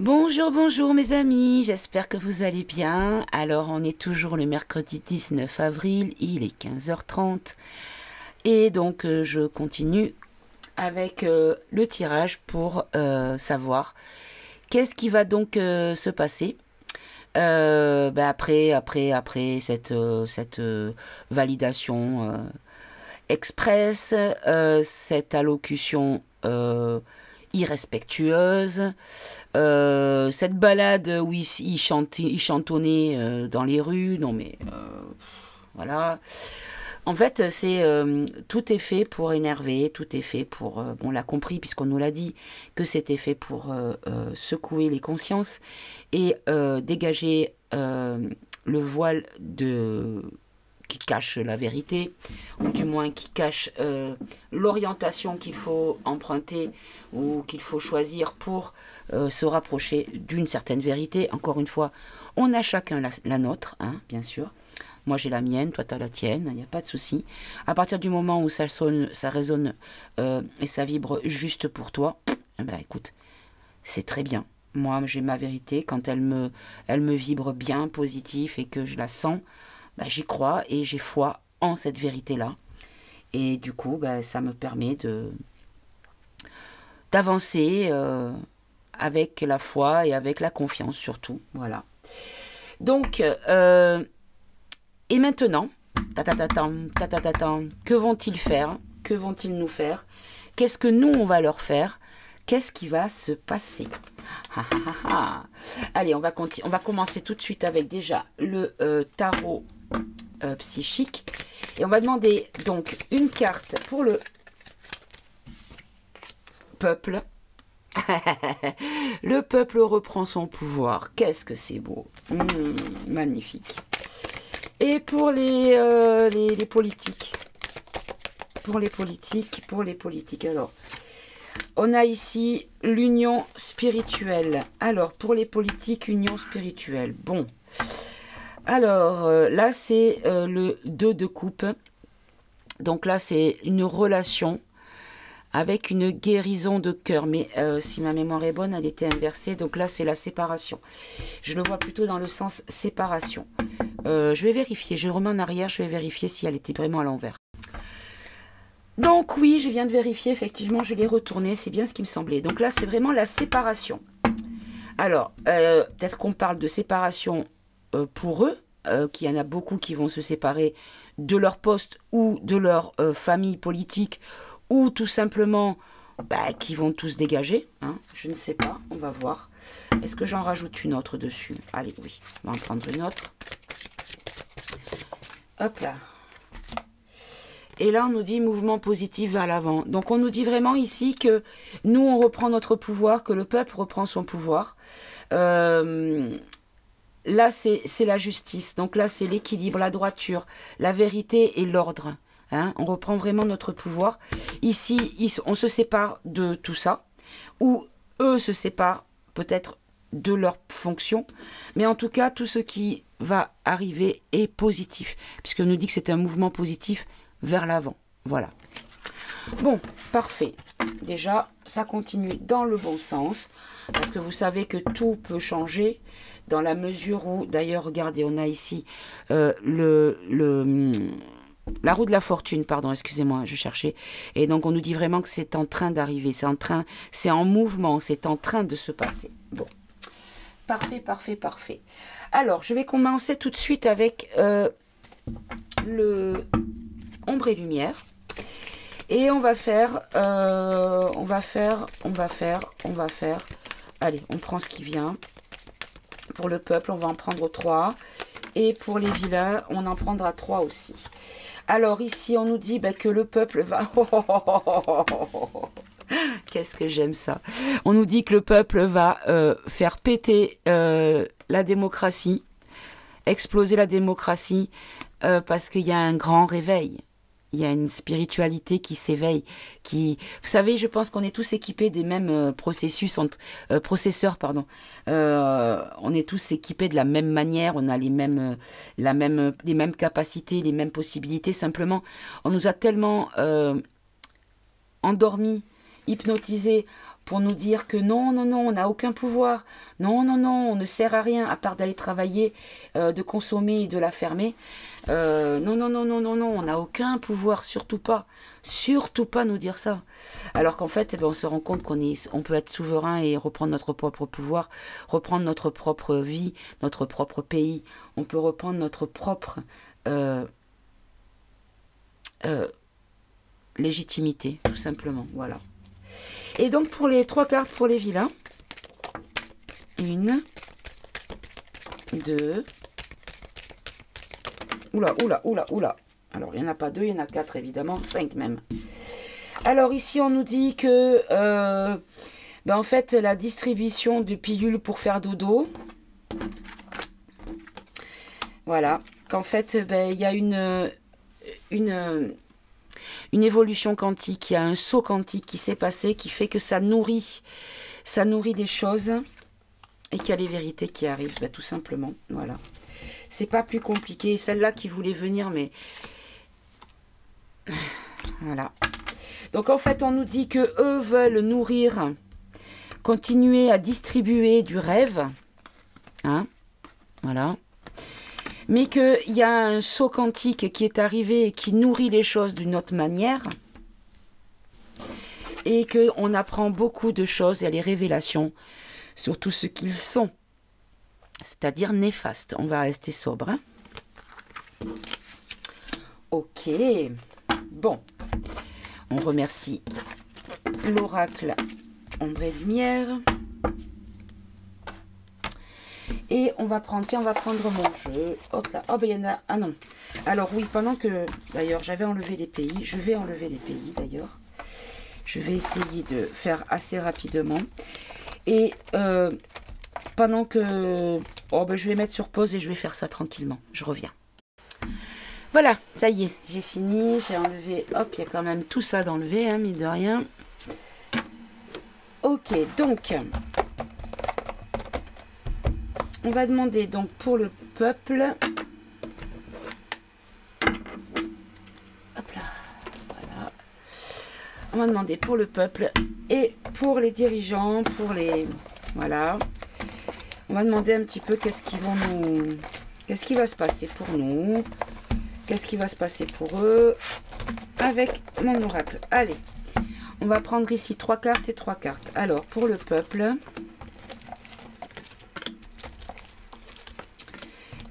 Bonjour, bonjour mes amis, j'espère que vous allez bien. Alors on est toujours le mercredi 19 avril, il est 15h30 et donc je continue avec le tirage pour savoir qu'est-ce qui va donc se passer après cette validation express, cette allocution irrespectueuse, cette balade où il chantonnait dans les rues, non mais voilà. En fait, tout est fait pour énerver, tout est fait pour, on l'a compris puisqu'on nous l'a dit, que c'était fait pour secouer les consciences et dégager le voile qui cache la vérité, ou du moins qui cache l'orientation qu'il faut emprunter ou qu'il faut choisir pour se rapprocher d'une certaine vérité. Encore une fois, on a chacun la nôtre, hein, bien sûr. Moi j'ai la mienne, toi tu as la tienne, il n'y a pas de souci. À partir du moment où ça sonne, ça résonne et ça vibre juste pour toi, ben écoute, c'est très bien. Moi j'ai ma vérité, quand elle me vibre bien, positif et que je la sens, ben, j'y crois et j'ai foi en cette vérité-là. Et du coup, ben, ça me permet d'avancer avec la foi et avec la confiance surtout. Voilà. Donc, et maintenant, que vont-ils faire? Que vont-ils nous faire? Qu'est-ce que nous, on va leur faire? Qu'est-ce qui va se passer? Allez, on va commencer tout de suite avec déjà le tarot psychique. Et on va demander donc une carte pour le peuple. Le peuple reprend son pouvoir. Qu'est-ce que c'est beau. Magnifique. Et pour les politiques. Pour les politiques. Alors, on a ici l'union spirituelle. Alors, pour les politiques, union spirituelle. Bon. Alors, là, c'est le 2 de coupe. Donc là, c'est une relation avec une guérison de cœur. Mais si ma mémoire est bonne, elle était inversée. Donc là, c'est la séparation. Je le vois plutôt dans le sens séparation. Je vais vérifier. Je remets en arrière. Je vais vérifier si elle était vraiment à l'envers. Donc oui, je viens de vérifier. Effectivement, je l'ai retourné. C'est bien ce qui me semblait. Donc là, c'est vraiment la séparation. Alors, peut-être qu'on parle de séparation pour eux, qu'il y en a beaucoup qui vont se séparer de leur poste ou de leur famille politique, ou tout simplement qui vont tous dégager. Hein, je ne sais pas, on va voir. Est-ce que j'en rajoute une autre dessus? Allez, oui, on va en prendre une autre. Hop là. Et là, on nous dit mouvement positif vers l'avant. Donc, on nous dit vraiment ici que nous, on reprend notre pouvoir, que le peuple reprend son pouvoir. Là, c'est la justice. Donc là, c'est l'équilibre, la droiture, la vérité et l'ordre. Hein, on reprend vraiment notre pouvoir. Ici, on se sépare de tout ça. Ou eux se séparent peut-être de leur fonction. Mais en tout cas, tout ce qui va arriver est positif. Puisqu'on nous dit que c'est un mouvement positif vers l'avant. Voilà. Bon, parfait. Déjà, ça continue dans le bon sens. Parce que vous savez que tout peut changer dans la mesure où, d'ailleurs, regardez, on a ici la roue de la fortune, pardon, excusez-moi, je cherchais. Et donc, on nous dit vraiment que c'est en train d'arriver, c'est en mouvement, c'est en train de se passer. Bon, parfait, parfait, parfait. Alors, je vais commencer tout de suite avec le ombre et lumière. Et on va faire. Allez, on prend ce qui vient. Pour le peuple, on va en prendre 3. Et pour les vilains, on en prendra 3 aussi. Alors ici, on nous dit que le peuple va... Qu'est-ce que j'aime ça. On nous dit que le peuple va faire péter la démocratie, exploser la démocratie, parce qu'il y a un grand réveil. Il y a une spiritualité qui s'éveille. Vous savez, je pense qu'on est tous équipés des mêmes processeurs. On est tous équipés de la même manière. On a les mêmes capacités, les mêmes possibilités. Simplement, on nous a tellement endormis, hypnotisés pour nous dire que non, non, non, on n'a aucun pouvoir. Non, non, non, on ne sert à rien à part d'aller travailler, de consommer et de la fermer. Non, non, non, non, non, non, on n'a aucun pouvoir, surtout pas. Surtout pas nous dire ça. Alors qu'en fait, eh ben, on se rend compte on peut être souverain et reprendre notre propre pouvoir, reprendre notre propre vie, notre propre pays. On peut reprendre notre propre légitimité, tout simplement. Voilà. Et donc pour les 3 cartes pour les vilains, 1, 2, oula, oula, oula, oula. Alors il n'y en a pas 2, il y en a 4 évidemment, 5 même. Alors ici on nous dit que ben, en fait la distribution de pilules pour faire dodo, voilà, qu'en fait ben, il y a une évolution quantique, il y a un saut quantique qui s'est passé, qui fait que ça nourrit des choses et qu'il y a les vérités qui arrivent, ben, tout simplement, voilà. C'est pas plus compliqué, celle-là qui voulait venir, mais voilà. Donc en fait, on nous dit que eux veulent nourrir, continuer à distribuer du rêve, hein, voilà. Mais qu'il y a un saut quantique qui est arrivé et qui nourrit les choses d'une autre manière. Et qu'on apprend beaucoup de choses, il y a les révélations sur tout ce qu'ils sont. C'est-à-dire néfastes. On va rester sobre. Hein. Ok. Bon. On remercie l'oracle Ombre et Lumière. Et on va prendre, tiens, on va prendre mon jeu. Hop là. Oh, ben il y en a. Ah non. Alors oui, pendant que. D'ailleurs, j'avais enlevé les pays. Je vais enlever les pays d'ailleurs. Je vais essayer de faire assez rapidement. Et pendant que. Oh, ben je vais mettre sur pause et je vais faire ça tranquillement. Je reviens. Voilà, ça y est, j'ai fini. J'ai enlevé. Hop, il y a quand même tout ça d'enlever, hein, mine de rien. Ok, donc. On va demander donc pour le peuple. Hop là. Voilà. On va demander pour le peuple et pour les dirigeants, pour les. Voilà. On va demander un petit peu qu'est-ce qu'ils vont nous. Qu'est-ce qui va se passer pour nous? Qu'est-ce qui va se passer pour eux? Avec mon oracle. Allez. On va prendre ici 3 cartes et 3 cartes. Alors, pour le peuple.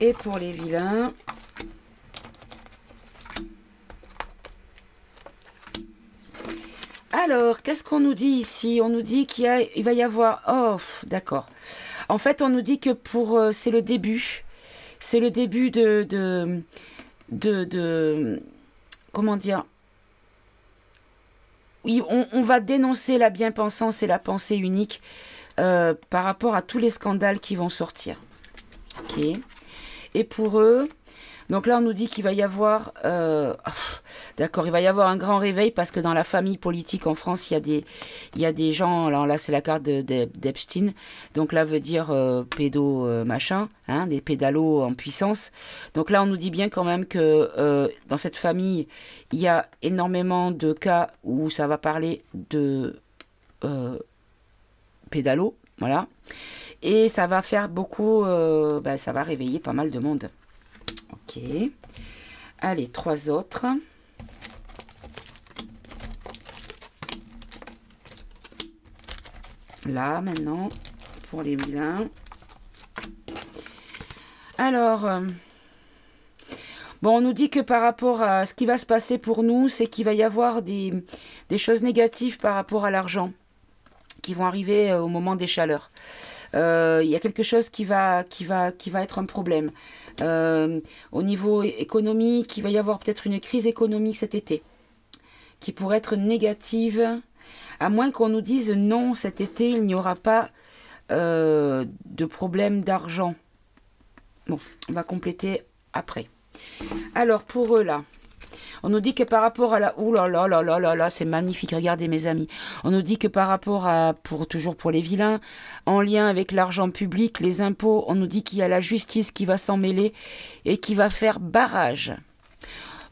Et pour les vilains. Alors, qu'est-ce qu'on nous dit ici? On nous dit qu'il va y avoir... Oh, d'accord. En fait, on nous dit que pour... c'est le début. C'est le début de comment dire? Oui, on va dénoncer la bien-pensance et la pensée unique par rapport à tous les scandales qui vont sortir. Ok. Et pour eux, donc là on nous dit qu'il va y avoir, d'accord, il va y avoir un grand réveil parce que dans la famille politique en France, il y a des gens, alors là c'est la carte d'Epstein, donc là veut dire pédo machin, hein, des pédalos en puissance. Donc là on nous dit bien quand même que dans cette famille, il y a énormément de cas où ça va parler de pédalos, voilà. Et ça va faire beaucoup, ça va réveiller pas mal de monde. Ok. Allez, 3 autres. Là, maintenant, pour les vilains. Alors, bon, on nous dit que par rapport à ce qui va se passer pour nous, c'est qu'il va y avoir des choses négatives par rapport à l'argent qui vont arriver au moment des chaleurs. Il y a quelque chose qui va être un problème. Au niveau économique, il va y avoir peut-être une crise économique cet été qui pourrait être négative, à moins qu'on nous dise non, cet été, il n'y aura pas de problème d'argent. Bon, on va compléter après. Alors, pour eux, là, on nous dit que par rapport à la... Ouh là là là là là là, c'est magnifique, regardez mes amis. On nous dit que par rapport à... toujours pour les vilains, en lien avec l'argent public, les impôts, on nous dit qu'il y a la justice qui va s'en mêler et qui va faire barrage.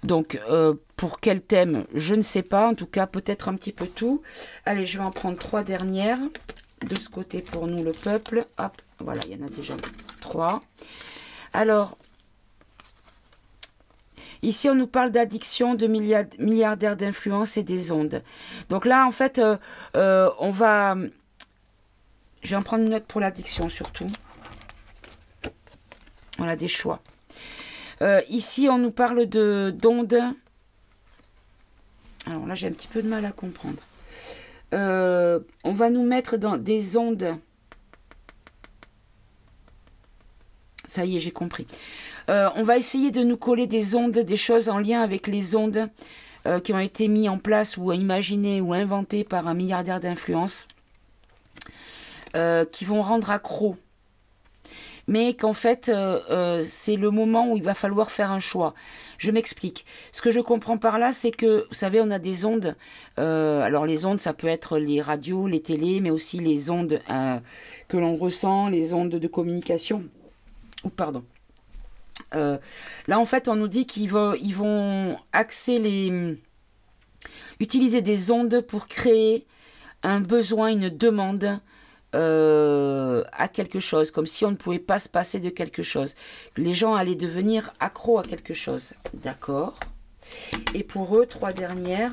Donc, pour quel thème, je ne sais pas. En tout cas, peut-être un petit peu tout. Allez, je vais en prendre 3 dernières. De ce côté, pour nous, le peuple. Hop, voilà, il y en a déjà 3. Alors, ici, on nous parle d'addiction, de milliardaires d'influence et des ondes. Donc là, en fait, on va... Je vais en prendre une note pour l'addiction, surtout. Voilà, des choix. Ici, on nous parle d'ondes. Alors là, j'ai un petit peu de mal à comprendre. On va nous mettre dans des ondes. Ça y est, j'ai compris. On va essayer de nous coller des ondes, des choses en lien avec les ondes qui ont été mises en place ou imaginées ou inventées par un milliardaire d'influence qui vont rendre accro. Mais qu'en fait, c'est le moment où il va falloir faire un choix. Je m'explique. Ce que je comprends par là, c'est que, vous savez, on a des ondes. Alors, les ondes, ça peut être les radios, les télés, mais aussi les ondes que l'on ressent, les ondes de communication. Pardon. Là, en fait, on nous dit qu'ils vont utiliser des ondes pour créer un besoin, une demande à quelque chose, comme si on ne pouvait pas se passer de quelque chose. Les gens allaient devenir accros à quelque chose. D'accord. Et pour eux, 3 dernières.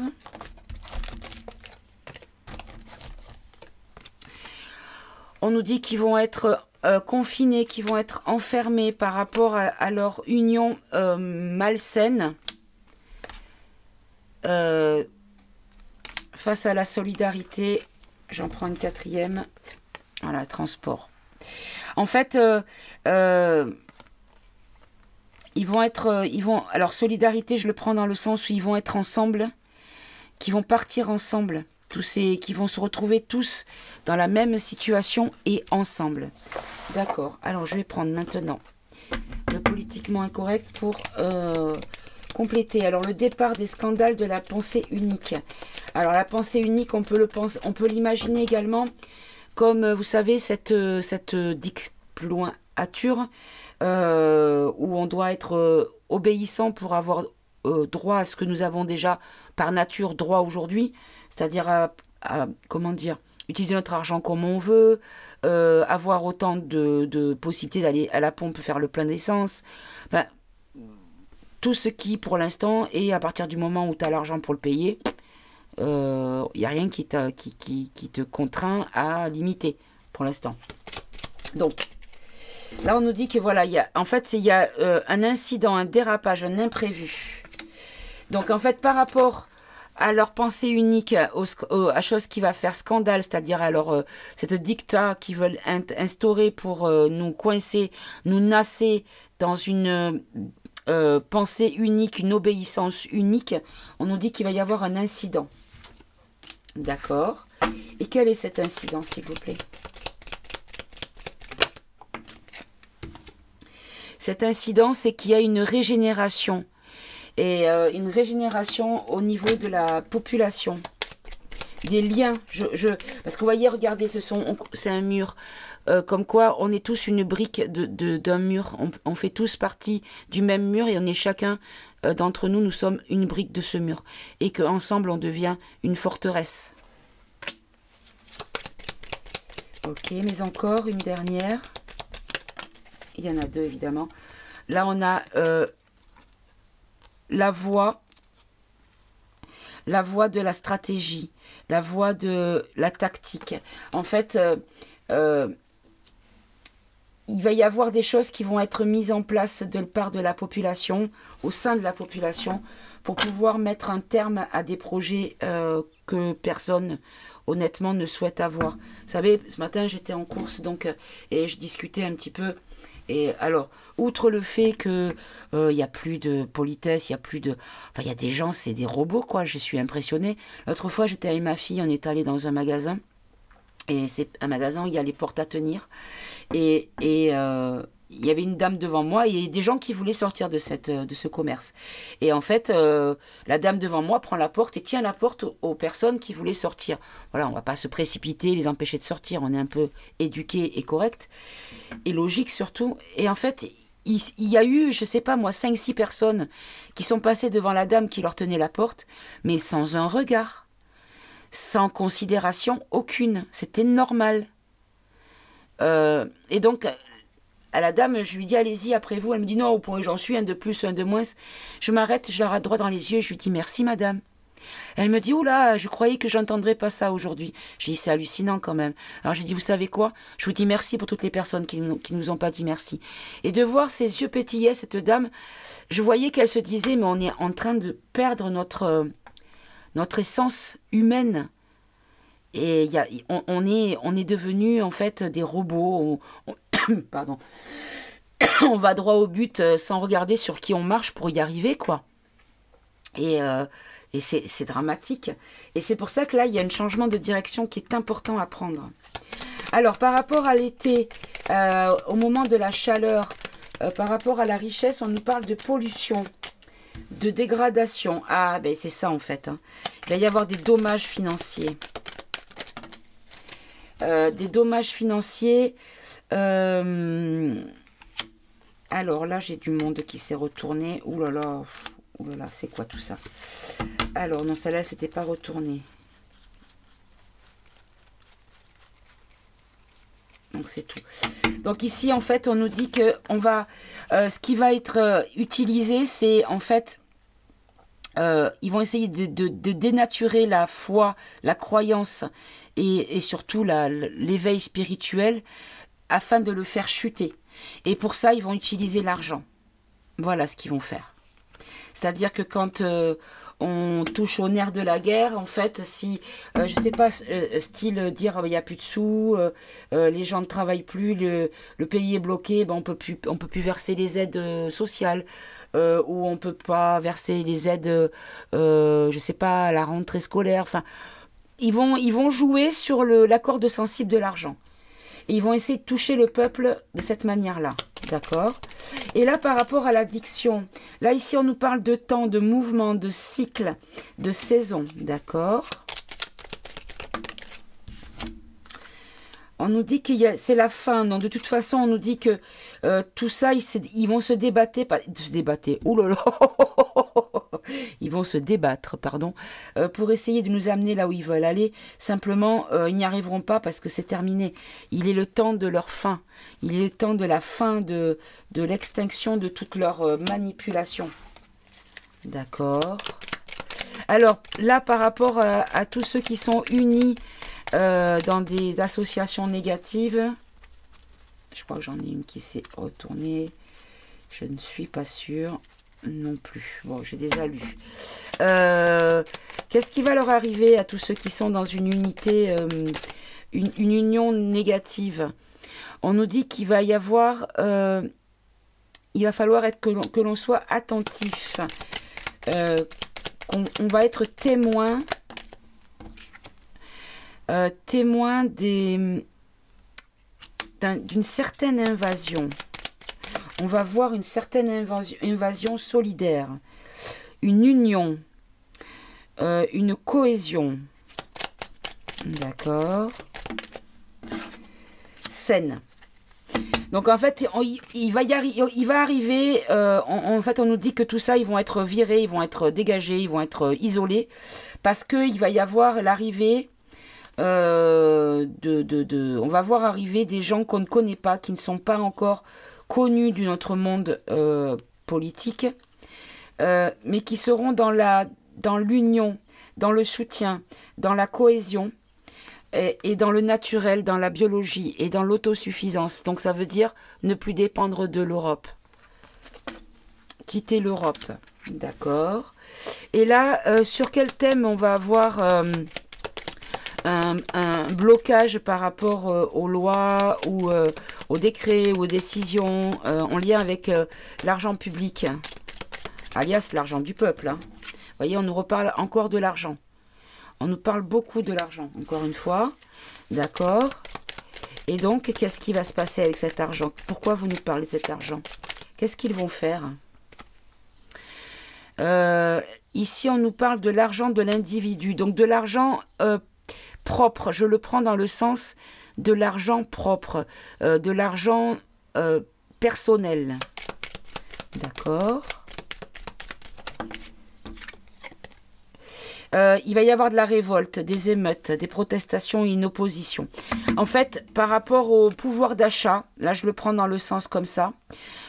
On nous dit qu'ils vont être confinés, qu'ils vont être enfermés par rapport à leur union malsaine face à la solidarité. J'en prends une 4e. Voilà, transport. En fait, alors, solidarité, je le prends dans le sens où ils vont être ensemble, qui vont partir ensemble, qui vont se retrouver tous dans la même situation et ensemble. D'accord. Alors, je vais prendre maintenant le politiquement incorrect pour compléter. Alors, le départ des scandales de la pensée unique. Alors, la pensée unique, on peut l'imaginer également comme, vous savez, cette dictature où on doit être obéissant pour avoir droit à ce que nous avons déjà par nature droit aujourd'hui, c'est-à-dire comment dire, utiliser notre argent comme on veut, avoir autant de possibilités d'aller à la pompe faire le plein d'essence, enfin, tout ce qui, pour l'instant, et à partir du moment où tu as l'argent pour le payer, il n'y a rien qui te contraint à limiter pour l'instant. Donc, là, on nous dit que voilà, il y a un incident, un dérapage, un imprévu. Donc, en fait, par rapport à leur pensée unique, à chose qui va faire scandale, c'est-à-dire à cette dictat qu'ils veulent instaurer pour nous coincer, nous nasser dans une pensée unique, une obéissance unique, on nous dit qu'il va y avoir un incident. D'accord. Et quel est cet incident, s'il vous plaît? Cet incident, c'est qu'il y a une régénération. Et une régénération au niveau de la population. Des liens. Parce que vous voyez, regardez, c'est un mur. Comme quoi, on est tous une brique d'un mur. On fait tous partie du même mur et on est chacun d'entre nous, nous sommes une brique de ce mur. Et qu'ensemble, on devient une forteresse. Ok, mais encore une dernière. Il y en a 2, évidemment. Là, on a la voie de la stratégie, la voie de la tactique. En fait, il va y avoir des choses qui vont être mises en place de part de la population, au sein de la population, pour pouvoir mettre un terme à des projets que personne, honnêtement, ne souhaite avoir. Vous savez, ce matin, j'étais en course et je discutais un petit peu. Et alors, outre le fait que y a plus de politesse, il y a plus de... Enfin, il y a des gens, c'est des robots, quoi. Je suis impressionnée. L'autre fois, j'étais avec ma fille, on est allé dans un magasin. Et c'est un magasin où il y a les portes à tenir. Et il y avait une dame devant moi et des gens qui voulaient sortir de ce commerce. Et en fait, la dame devant moi prend la porte et tient la porte aux personnes qui voulaient sortir. Voilà, on ne va pas se précipiter, les empêcher de sortir. On est un peu éduqués et corrects. Et logique surtout. Et en fait, il y a eu, je sais pas moi, 5-6 personnes qui sont passées devant la dame qui leur tenait la porte, mais sans un regard, sans considération aucune. C'était normal. Et donc, à la dame, je lui dis, allez-y, après vous. Elle me dit, non, au point où j'en suis, un de plus, un de moins. Je m'arrête, je la regarde droit dans les yeux, je lui dis, merci madame. Elle me dit, oula, je croyais que j'entendrais pas ça aujourd'hui. Je dis, c'est hallucinant quand même. Alors je dis, vous savez quoi? Je vous dis merci pour toutes les personnes qui nous ont pas dit merci. Et de voir ses yeux pétiller, cette dame, je voyais qu'elle se disait, mais on est en train de perdre notre essence humaine. Et on est devenus en fait des robots. Pardon. On va droit au but sans regarder sur qui on marche pour y arriver, quoi. Et c'est dramatique. Et c'est pour ça que là, il y a un changement de direction qui est important à prendre. Alors, par rapport à l'été, au moment de la chaleur, par rapport à la richesse, on nous parle de pollution, de dégradation. Ah, ben c'est ça en fait. Hein. Il va y avoir des dommages financiers. Des dommages financiers. Alors là, j'ai du monde qui s'est retourné. Ouh là là, c'est quoi tout ça? Alors non, celle-là, c'était pas retourné. Donc c'est tout. Donc ici, en fait, on nous dit que on va, ce qui va être utilisé, c'est en fait, ils vont essayer de dénaturer la foi, la croyance et surtout l'éveil spirituel afin de le faire chuter. Et pour ça, ils vont utiliser l'argent. Voilà ce qu'ils vont faire. C'est-à-dire que quand on touche au nerf de la guerre, en fait, si, je sais pas, style dire il n'y a plus de sous, les gens ne travaillent plus, le pays est bloqué, ben, on peut plus verser les aides sociales, ou on peut pas verser les aides, je sais pas, à la rentrée scolaire. Enfin, ils vont jouer sur la corde sensible de l'argent. Et ils vont essayer de toucher le peuple de cette manière-là. D'accord? Et là, par rapport à l'addiction, là, ici, on nous parle de temps, de mouvement, de cycle, de saison. D'accord? On nous dit que c'est la fin. Donc, de toute façon, on nous dit que tout ça, ils vont se débattre. Ouh là là. Ils vont se débattre, pardon, pour essayer de nous amener là où ils veulent aller. Simplement, ils n'y arriveront pas parce que c'est terminé. Il est le temps de leur fin. Il est le temps de la fin de l'extinction de toute leur manipulation. D'accord. Alors, là, par rapport à tous ceux qui sont unis dans des associations négatives, je crois que j'en ai une qui s'est retournée. Je ne suis pas sûre. Non plus. Bon, j'ai déjà lu. Qu'est-ce qui va leur arriver à tous ceux qui sont dans une unité, une union négative? On nous dit qu'il va y avoir, il va falloir que l'on soit attentif, on va être témoin, d'une certaine invasion. On va voir une certaine invasion solidaire, une union, une cohésion. D'accord. Saine. Donc en fait, il va arriver, en fait on nous dit que tout ça, ils vont être virés, ils vont être dégagés, ils vont être isolés, parce qu'il va y avoir l'arrivée on va voir arriver des gens qu'on ne connaît pas, qui ne sont pas encore connus de notre monde politique, mais qui seront dans l'union, dans le soutien, dans la cohésion, et dans le naturel, dans la biologie et dans l'autosuffisance. Donc ça veut dire ne plus dépendre de l'Europe. Quitter l'Europe. D'accord. Et là, sur quel thème on va avoir un blocage par rapport aux lois ou aux décrets ou aux décisions en lien avec l'argent public, alias l'argent du peuple. Hein. Vous voyez, on nous reparle encore de l'argent. On nous parle beaucoup de l'argent, encore une fois. D'accord. Et donc, qu'est-ce qui va se passer avec cet argent? Pourquoi vous nous parlez de cet argent? Qu'est-ce qu'ils vont faire? Ici, on nous parle de l'argent de l'individu. Donc, de l'argent propre. Je le prends dans le sens de l'argent propre, de l'argent personnel. D'accord. Il va y avoir de la révolte, des émeutes, des protestations et une opposition. En fait, par rapport au pouvoir d'achat, là je le prends dans le sens comme ça,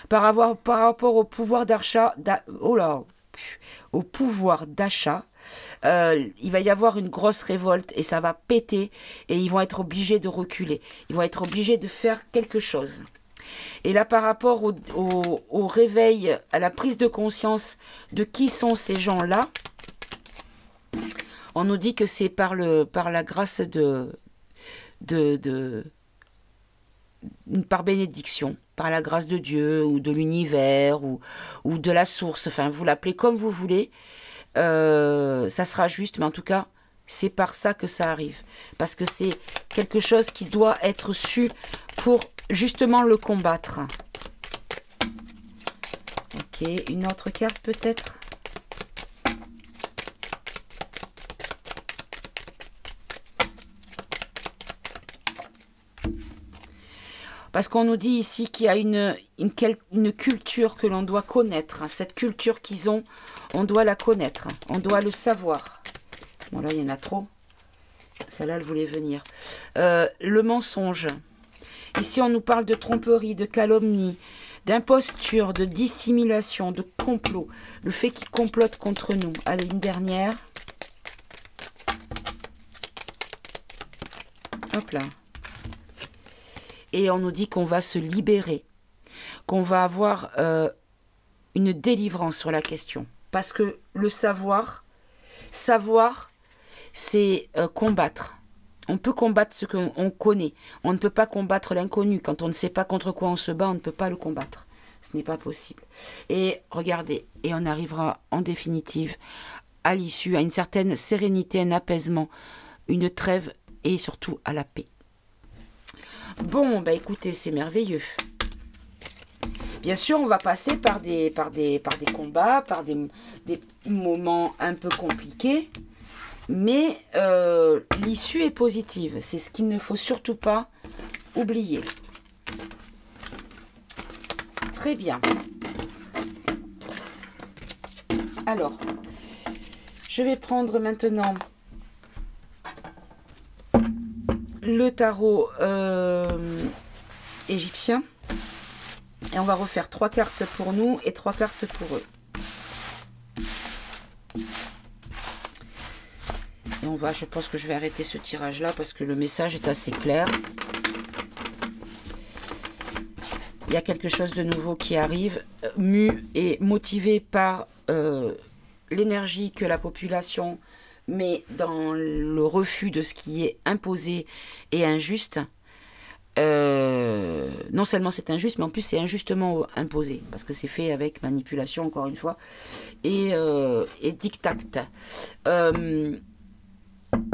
par rapport au pouvoir d'achat, au pouvoir d'achat, il va y avoir une grosse révolte et ça va péter et ils vont être obligés de reculer. Ils vont être obligés de faire quelque chose. Et là, par rapport au réveil, à la prise de conscience de qui sont ces gens-là, on nous dit que c'est par la grâce par bénédiction, par la grâce de Dieu ou de l'univers ou de la source, enfin vous l'appelez comme vous voulez, ça sera juste, mais en tout cas c'est par ça que ça arrive, parce que c'est quelque chose qui doit être su pour justement le combattre. Ok, une autre carte peut-être. Parce qu'on nous dit ici qu'il y a une culture que l'on doit connaître. Cette culture qu'ils ont, on doit la connaître. On doit le savoir. Bon, là, il y en a trop. Celle-là, elle voulait venir. Le mensonge. Ici, on nous parle de tromperie, de calomnie, d'imposture, de dissimulation, de complot. Le fait qu'ils complotent contre nous. Allez, une dernière. Hop là. Et on nous dit qu'on va se libérer, qu'on va avoir une délivrance sur la question. Parce que le savoir, c'est combattre. On peut combattre ce qu'on connaît. On ne peut pas combattre l'inconnu. Quand on ne sait pas contre quoi on se bat, on ne peut pas le combattre. Ce n'est pas possible. Et regardez, et on arrivera en définitive à l'issue, à une certaine sérénité, un apaisement, une trêve et surtout à la paix. Bon, bah écoutez, c'est merveilleux. Bien sûr, on va passer par des combats, par des moments un peu compliqués, mais l'issue est positive. C'est ce qu'il ne faut surtout pas oublier. Très bien. Alors, je vais prendre maintenant le tarot égyptien et on va refaire 3 cartes pour nous et 3 cartes pour eux. Et je pense que je vais arrêter ce tirage là parce que le message est assez clair. Il y a quelque chose de nouveau qui arrive, mu et motivé par l'énergie que la population met dans le refus de ce qui est imposé et injuste. Non seulement c'est injuste, mais en plus c'est injustement imposé, parce que c'est fait avec manipulation, encore une fois, et diktat. Je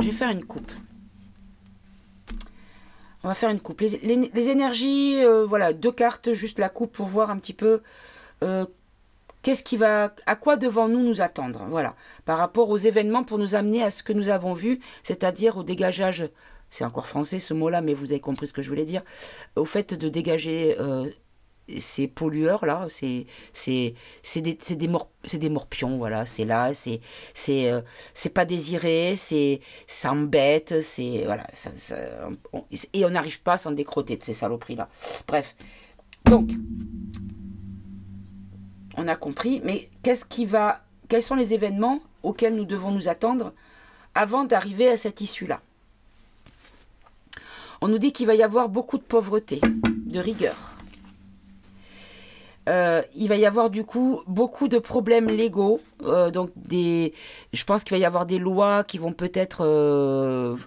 vais faire une coupe. On va faire une coupe. Les énergies, voilà, 2 cartes, juste la coupe pour voir un petit peu à quoi devons-nous nous attendre, voilà, par rapport aux événements pour nous amener à ce que nous avons vu, c'est-à-dire au dégageage, c'est encore français ce mot-là, mais vous avez compris ce que je voulais dire, au fait de dégager ces pollueurs-là, c'est des morpions, voilà, c'est là, c'est pas désiré, ça embête, voilà, et on n'arrive pas à s'en décrotter de ces saloperies-là. Bref, donc on a compris, mais quels sont les événements auxquels nous devons nous attendre avant d'arriver à cette issue-là? On nous dit qu'il va y avoir beaucoup de pauvreté, de rigueur. Il va y avoir du coup beaucoup de problèmes légaux, donc je pense qu'il va y avoir des lois qui vont peut-être,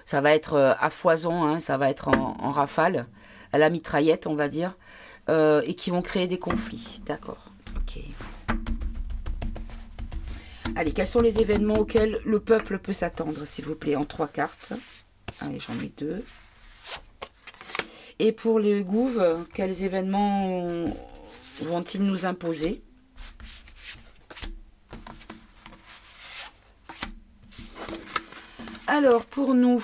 ça va être à foison, hein, ça va être en rafale, à la mitraillette on va dire. Et qui vont créer des conflits. D'accord. Ok. Allez, quels sont les événements auxquels le peuple peut s'attendre, s'il vous plaît, en 3 cartes. Allez, j'en mets 2. Et pour les gouves, quels événements vont-ils nous imposer? Alors, pour nous,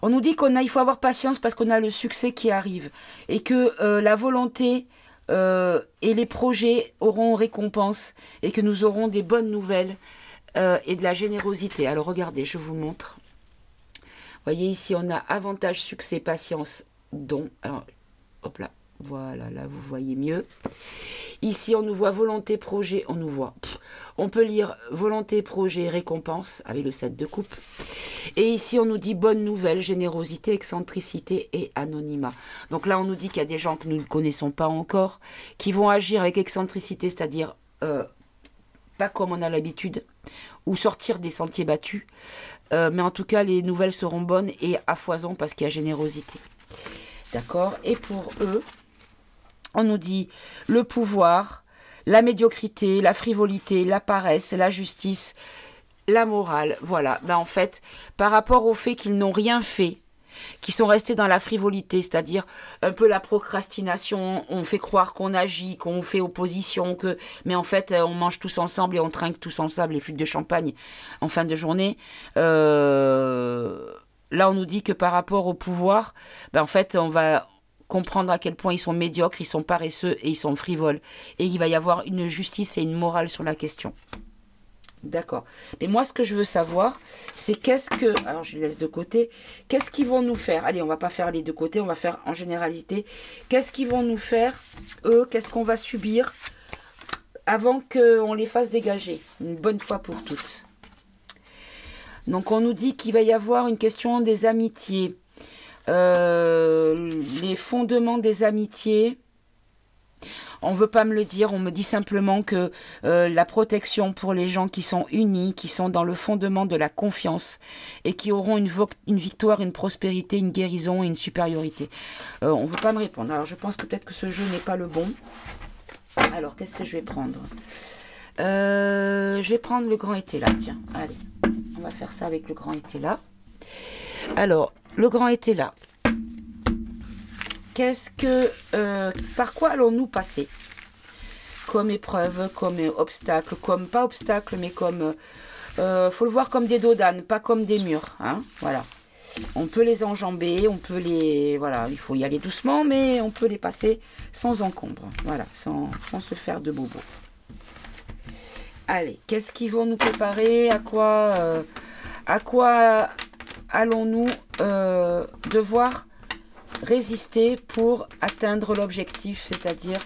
on nous dit il faut avoir patience parce qu'on a le succès qui arrive. Et que la volonté et les projets auront récompense et que nous aurons des bonnes nouvelles et de la générosité. Alors regardez, je vous montre. Vous voyez ici, on a avantage, succès, patience, don. Alors, hop là, voilà, là vous voyez mieux. Ici, on nous voit volonté, projet, on nous voit. On peut lire volonté, projet, récompense avec le 7 de coupe. Et ici, on nous dit bonne nouvelle, générosité, excentricité et anonymat. Donc là, on nous dit qu'il y a des gens que nous ne connaissons pas encore, qui vont agir avec excentricité, c'est-à-dire pas comme on a l'habitude, ou sortir des sentiers battus. Mais en tout cas, les nouvelles seront bonnes et à foison parce qu'il y a générosité. D'accord? Et pour eux, on nous dit le pouvoir, la médiocrité, la frivolité, la paresse, la justice, la morale. Voilà. Ben, en fait, par rapport au fait qu'ils n'ont rien fait, qui sont restés dans la frivolité, c'est-à-dire un peu la procrastination, on fait croire qu'on agit, qu'on fait opposition, mais en fait on mange tous ensemble et on trinque tous ensemble les flûtes de champagne en fin de journée. Là on nous dit que par rapport au pouvoir, ben en fait on va comprendre à quel point ils sont médiocres, ils sont paresseux et ils sont frivoles. Et il va y avoir une justice et une morale sur la question. D'accord. Mais moi, ce que je veux savoir, c'est qu'est-ce que... Alors, je les laisse de côté. Qu'est-ce qu'ils vont nous faire? Allez, on va pas faire les deux côtés, on va faire en généralité. Qu'est-ce qu'ils vont nous faire, eux? Qu'est-ce qu'on va subir avant qu'on les fasse dégager? Une bonne fois pour toutes. Donc, on nous dit qu'il va y avoir une question des amitiés. Les fondements des amitiés... On ne veut pas me le dire, on me dit simplement que la protection pour les gens qui sont unis, qui sont dans le fondement de la confiance et qui auront une victoire, une prospérité, une guérison et une supériorité. On ne veut pas me répondre. Alors je pense que peut-être que ce jeu n'est pas le bon. Alors qu'est-ce que je vais prendre? Je vais prendre le grand été là, tiens. Allez, on va faire ça avec le grand été là. Alors, le grand été là. Qu'est-ce que, par quoi allons-nous passer comme épreuve, comme obstacle, comme, pas obstacle, mais comme, faut le voir comme des dos d'âne, pas comme des murs, hein, voilà. On peut les enjamber, on peut les, voilà, il faut y aller doucement, mais on peut les passer sans encombre, voilà, sans se faire de bobo. Allez, qu'est-ce qu'ils vont nous préparer, à quoi allons-nous devoir résister pour atteindre l'objectif, c'est-à-dire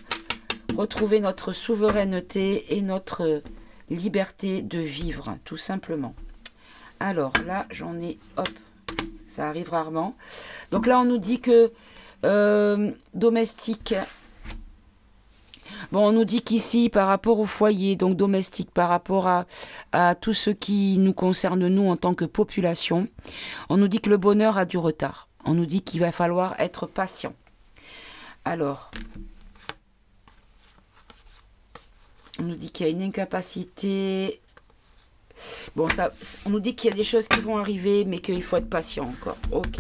retrouver notre souveraineté et notre liberté de vivre, tout simplement. Alors là, j'en ai, hop, ça arrive rarement. Donc là, on nous dit que domestique, bon, on nous dit qu'ici, par rapport au foyer, donc domestique, par rapport à tout ce qui nous concerne, nous, en tant que population, on nous dit que le bonheur a du retard. On nous dit qu'il va falloir être patient. Alors, on nous dit qu'il y a une incapacité. Bon, ça, on nous dit qu'il y a des choses qui vont arriver, mais qu'il faut être patient encore. Ok.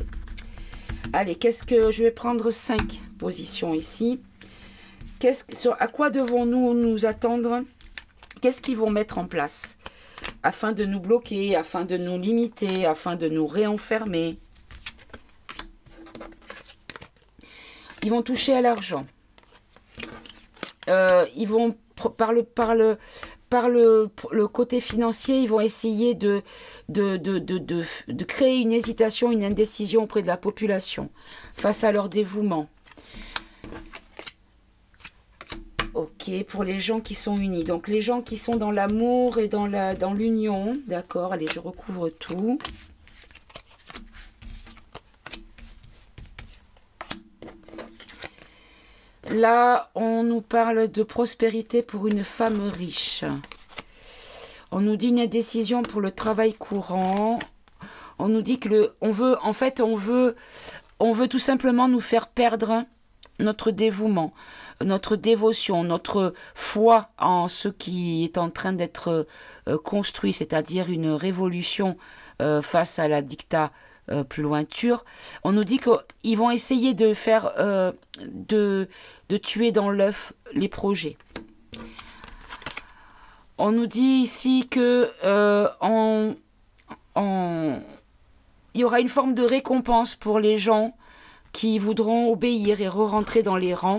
Allez, qu'est-ce que... Je vais prendre 5 positions ici. À quoi devons-nous nous attendre? Qu'est-ce qu'ils vont mettre en place afin de nous bloquer, afin de nous limiter, afin de nous réenfermer? Ils vont toucher à l'argent. Ils vont, par le côté financier, ils vont essayer de créer une hésitation, une indécision auprès de la population face à leur dévouement. Ok, pour les gens qui sont unis. Donc, les gens qui sont dans l'amour et dans l'union. D'accord, allez, je recouvre tout. Là, on nous parle de prospérité pour une femme riche. On nous dit une indécision pour le travail courant. On nous dit que on veut tout simplement nous faire perdre notre dévouement, notre dévotion, notre foi en ce qui est en train d'être construit, c'est-à-dire une révolution face à la dicta plus loin turc. On nous dit qu'ils vont essayer de faire de tuer dans l'œuf les projets. On nous dit ici que il y aura une forme de récompense pour les gens qui voudront obéir et re-rentrer dans les rangs.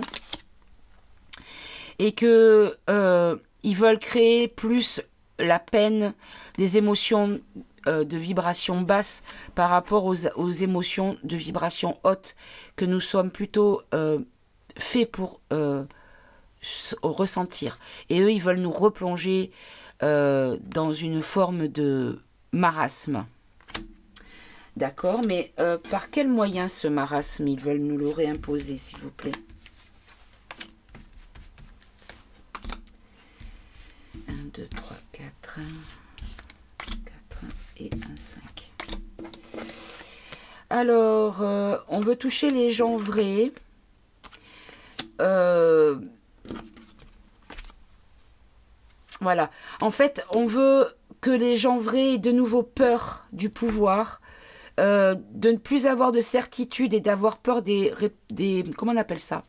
et que ils veulent créer plus la peine, des émotions de vibration basse par rapport aux émotions de vibration haute, que nous sommes plutôt faits pour ressentir. Et eux, ils veulent nous replonger dans une forme de marasme. D'accord, mais par quel moyen ce marasme ils veulent nous le réimposer, s'il vous plaît? 1, 2, 3, 4, 4 et 1, 5. Alors, on veut toucher les gens vrais. Voilà. En fait, on veut que les gens vrais aient de nouveau peur du pouvoir, de ne plus avoir de certitude et d'avoir peur des comment on appelle ça?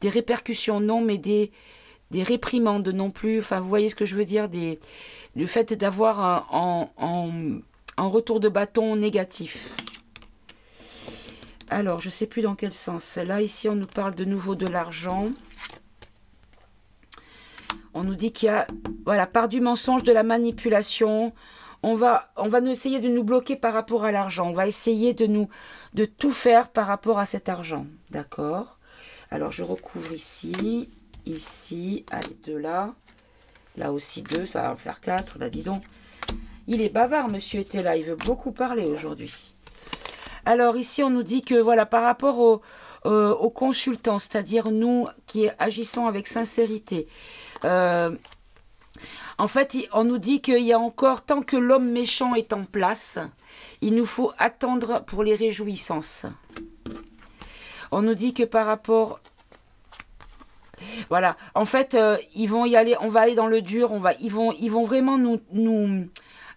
Des répercussions, non, mais des réprimandes non plus. Enfin, vous voyez ce que je veux dire, le fait d'avoir un retour de bâton négatif. Alors, je ne sais plus dans quel sens. Là, ici, on nous parle de nouveau de l'argent. On nous dit qu'il y a, voilà, par du mensonge, de la manipulation. On va essayer de nous bloquer par rapport à l'argent. On va essayer de tout faire par rapport à cet argent. D'accord? Alors, je recouvre ici, ici, allez, 2 là. Là aussi 2, ça va en faire 4. Là, dis donc. Il est bavard, monsieur était là. Il veut beaucoup parler aujourd'hui. Alors, ici, on nous dit que, voilà, par rapport aux consultants, c'est-à-dire nous qui agissons avec sincérité, en fait, on nous dit qu'il y a encore, tant que l'homme méchant est en place, il nous faut attendre pour les réjouissances. On nous dit que par rapport... Voilà, en fait, ils vont y aller, on va aller dans le dur, ils vont vraiment nous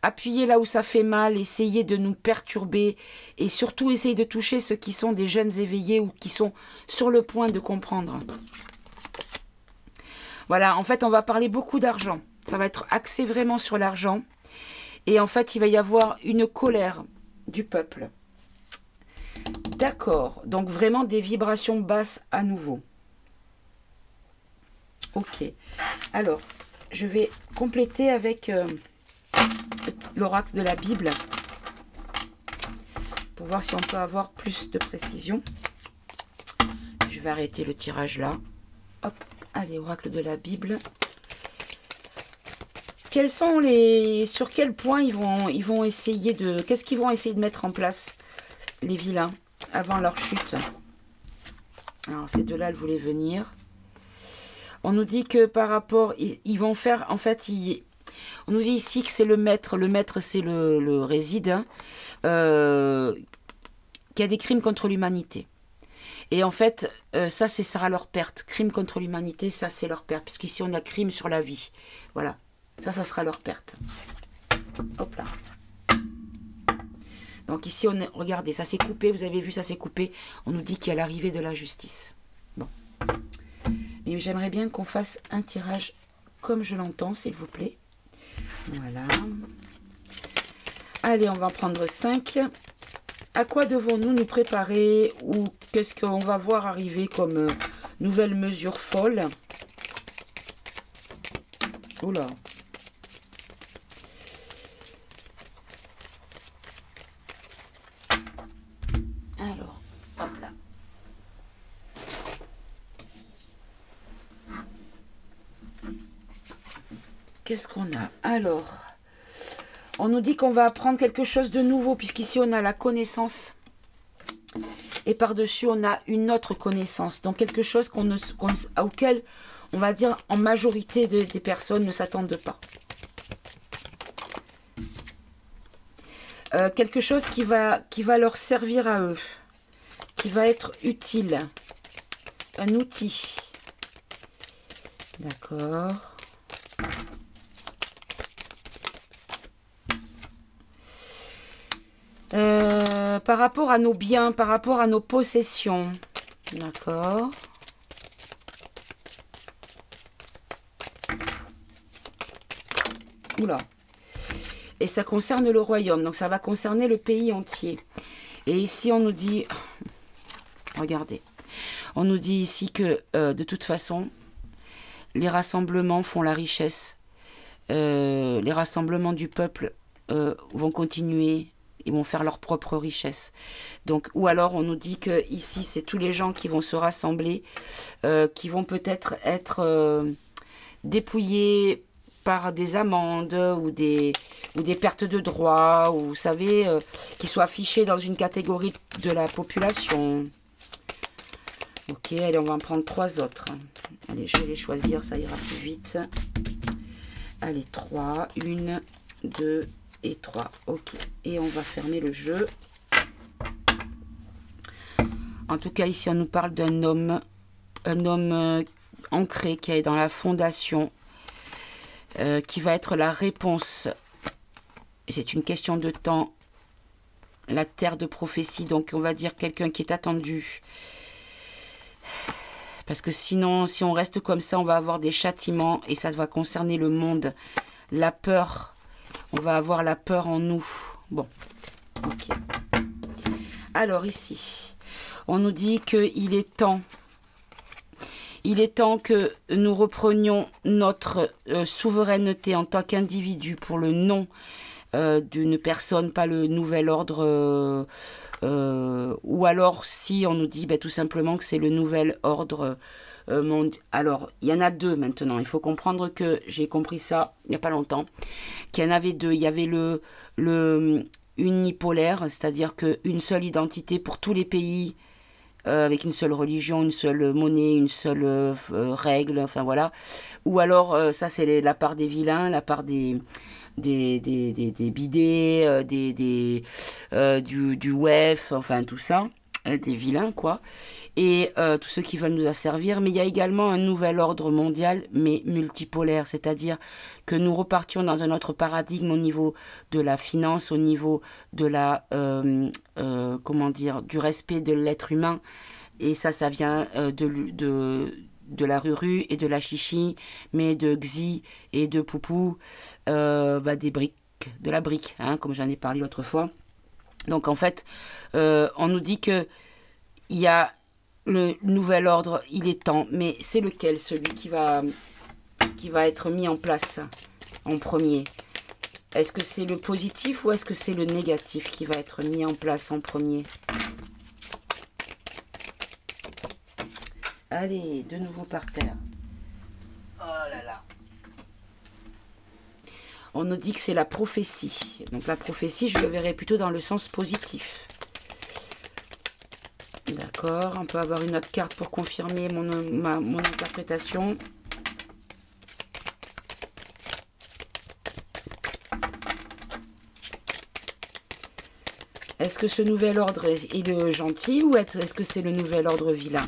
appuyer là où ça fait mal, essayer de nous perturber et surtout essayer de toucher ceux qui sont des jeunes éveillés ou qui sont sur le point de comprendre. Voilà, en fait, on va parler beaucoup d'argent. Ça va être axé vraiment sur l'argent. Et en fait, il va y avoir une colère du peuple. D'accord. Donc, vraiment des vibrations basses à nouveau. Ok. Alors, je vais compléter avec l'oracle de la Bible. Pour voir si on peut avoir plus de précision. Je vais arrêter le tirage là. Hop. Allez, oracle de la Bible. Quels sont sur quel point ils vont essayer de... Qu'est-ce qu'ils vont essayer de mettre en place, les vilains, avant leur chute? Alors, ces deux-là, elles voulaient venir. On nous dit que par rapport... Ils vont faire... En fait, on nous dit ici que c'est le maître. Le maître, c'est le réside. Hein, qui a des crimes contre l'humanité. Et en fait, ça sera leur perte. Crime contre l'humanité, ça c'est leur perte. Puisqu'ici, on a crime sur la vie. Voilà. Ça sera leur perte. Hop là. Donc ici, regardez, ça s'est coupé. Vous avez vu, ça s'est coupé. On nous dit qu'il y a l'arrivée de la justice. Bon. Mais j'aimerais bien qu'on fasse un tirage comme je l'entends, s'il vous plaît. Voilà. Allez, on va en prendre 5. À quoi devons-nous nous préparer ou qu'est-ce qu'on va voir arriver comme nouvelle mesure folle? Oula. Alors, hop là. Qu'est-ce qu'on a? Alors... On nous dit qu'on va apprendre quelque chose de nouveau, puisqu'ici on a la connaissance. Et par-dessus, on a une autre connaissance. Donc quelque chose auquel, on va dire, en majorité des personnes ne s'attendent pas. Quelque chose qui va leur servir à eux. Qui va être utile. Un outil. D'accord. Par rapport à nos biens, par rapport à nos possessions. D'accord. Oula. Et ça concerne le royaume, donc ça va concerner le pays entier. Et ici, on nous dit... Regardez. On nous dit ici que, de toute façon, les rassemblements font la richesse. Les rassemblements du peuple vont continuer, ils vont faire leur propre richesse. Donc, ou alors on nous dit que ici c'est tous les gens qui vont se rassembler, qui vont peut-être être, dépouillés par des amendes ou des pertes de droits, ou vous savez, qui soient affichés dans une catégorie de la population. Ok, allez, on va en prendre 3 autres. Allez, je vais les choisir, ça ira plus vite. Allez, 3, 1, 2 et 3. Ok, et on va fermer le jeu. En tout cas, ici, on nous parle d'un homme ancré, qui est dans la fondation, qui va être la réponse. C'est une question de temps. La terre de prophétie, donc on va dire quelqu'un qui est attendu. Parce que sinon, si on reste comme ça, on va avoir des châtiments et ça va concerner le monde. La peur, on va avoir la peur en nous. Bon, ok. Alors ici, on nous dit qu'il est temps. Il est temps que nous reprenions notre souveraineté en tant qu'individu pour le nom d'une personne, pas le nouvel ordre. Ou alors si on nous dit tout simplement que c'est le nouvel ordre mondial. Alors, il y en a 2 maintenant. Il faut comprendre que j'ai compris ça il n'y a pas longtemps. Qu'il y en avait 2. Il y avait le unipolaire, c'est-à-dire qu'une seule identité pour tous les pays, avec une seule religion, une seule monnaie, une seule règle, enfin voilà. Ou alors, ça c'est la part des vilains, la part des bidets, du WEF, enfin tout ça, des vilains quoi, et tous ceux qui veulent nous asservir. Mais il y a également un nouvel ordre mondial, mais multipolaire, c'est-à-dire que nous repartions dans un autre paradigme au niveau de la finance, au niveau de la, comment dire, du respect de l'être humain, et ça vient de la Ruru et de la Chichi, mais de Xi et de Poupou, des briques, de la brique, hein, comme j'en ai parlé l'autre fois. Donc en fait, on nous dit que il y a le nouvel ordre, il est temps, mais c'est lequel, celui qui va être mis en place en premier? Est-ce que c'est le positif ou est-ce que c'est le négatif qui va être mis en place en premier? Allez, de nouveau par terre. Oh là là. On nous dit que c'est la prophétie. Donc la prophétie, je le verrai plutôt dans le sens positif. D'accord, on peut avoir une autre carte pour confirmer mon interprétation. Est-ce que ce nouvel ordre est le gentil ou est-ce que c'est le nouvel ordre vilain?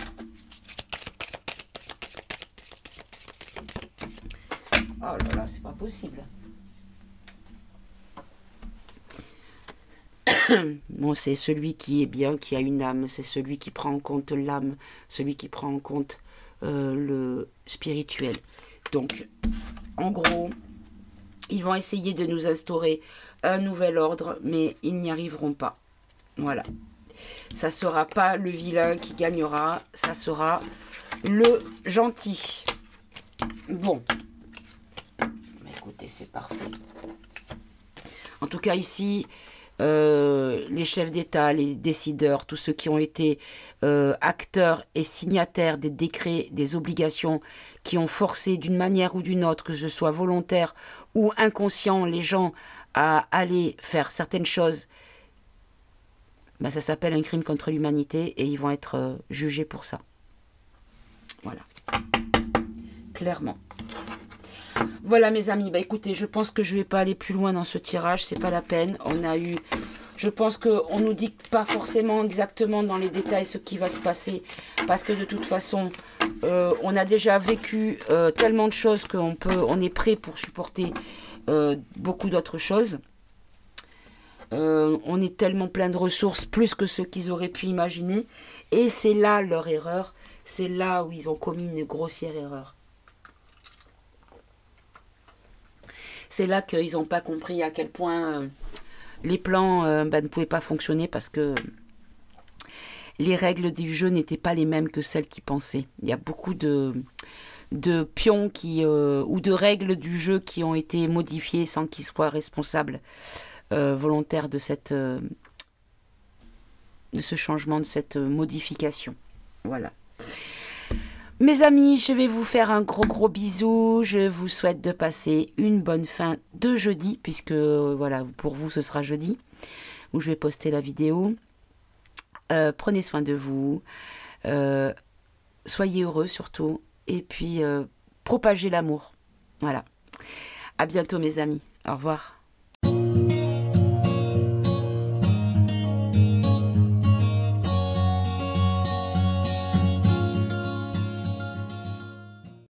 Oh là là, c'est pas possible. Bon, c'est celui qui est bien, qui a une âme, c'est celui qui prend en compte l'âme, celui qui prend en compte le spirituel. Donc, en gros, ils vont essayer de nous instaurer un nouvel ordre, mais ils n'y arriveront pas. Voilà. Ça ne sera pas le vilain qui gagnera, ça sera le gentil. Bon. Mais écoutez, c'est parfait. En tout cas, ici, les chefs d'État, les décideurs, tous ceux qui ont été acteurs et signataires des décrets, des obligations, qui ont forcé d'une manière ou d'une autre, que ce soit volontaire ou inconscient, les gens à aller faire certaines choses, ça s'appelle un crime contre l'humanité et ils vont être jugés pour ça. Voilà. Clairement. Voilà mes amis, écoutez, je pense que je ne vais pas aller plus loin dans ce tirage, c'est pas la peine. On a eu, je pense qu'on nous dit pas forcément exactement dans les détails ce qui va se passer, parce que de toute façon, on a déjà vécu tellement de choses on est prêt pour supporter beaucoup d'autres choses. On est tellement plein de ressources, plus que ce qu'ils auraient pu imaginer, et c'est là leur erreur, c'est là où ils ont commis une grossière erreur. C'est là qu'ils n'ont pas compris à quel point les plans ne pouvaient pas fonctionner, parce que les règles du jeu n'étaient pas les mêmes que celles qu'ils pensaient. Il y a beaucoup de de pions ou de règles du jeu qui ont été modifiées sans qu'ils soient responsables volontaires de ce changement, de cette modification. Voilà. Mes amis, je vais vous faire un gros bisou. Je vous souhaite de passer une bonne fin de jeudi, puisque voilà, pour vous ce sera jeudi, où je vais poster la vidéo. Prenez soin de vous. Soyez heureux surtout. Et puis, propagez l'amour. Voilà. À bientôt mes amis. Au revoir.